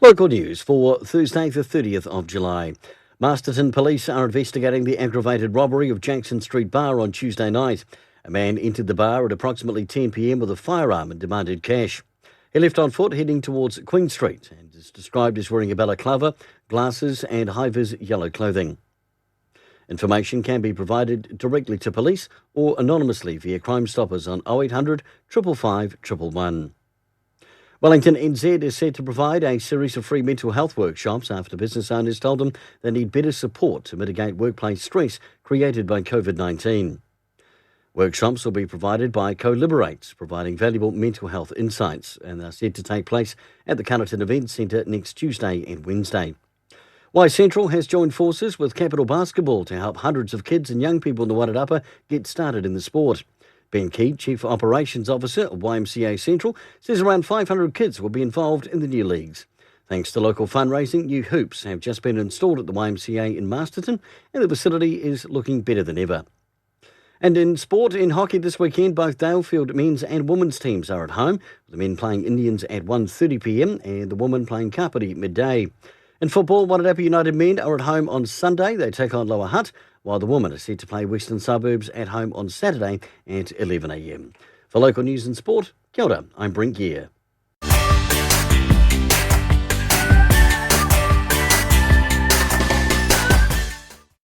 Local news for Thursday, the 30th of July. Masterton police are investigating the aggravated robbery of Jackson Street Bar on Tuesday night. A man entered the bar at approximately 10 p.m. with a firearm and demanded cash. He left on foot heading towards Queen Street and is described as wearing a balaclava, glasses and high-vis yellow clothing. Information can be provided directly to police or anonymously via Crime Stoppers on 0800 555 111. Wellington NZ is set to provide a series of free mental health workshops after business owners told them they need better support to mitigate workplace stress created by COVID-19. Workshops will be provided by Co-Liberate, providing valuable mental health insights, and are set to take place at the Carterton Event Centre next Tuesday and Wednesday. Y Central has joined forces with Capital Basketball to help hundreds of kids and young people in the Wairarapa get started in the sport. Ben Key, Chief Operations Officer of YMCA Central, says around 500 kids will be involved in the new leagues. Thanks to local fundraising, new hoops have just been installed at the YMCA in Masterton, and the facility is looking better than ever. And in sport, in hockey this weekend, both Dalefield men's and women's teams are at home, with the men playing Indians at 1:30 p.m. and the women playing Kapiti midday. In football, Wairarapa United men are at home on Sunday. They take on Lower Hutt, while the women are set to play Western Suburbs at home on Saturday at 11 a.m. For local news and sport, kia ora, I'm Brent Gare.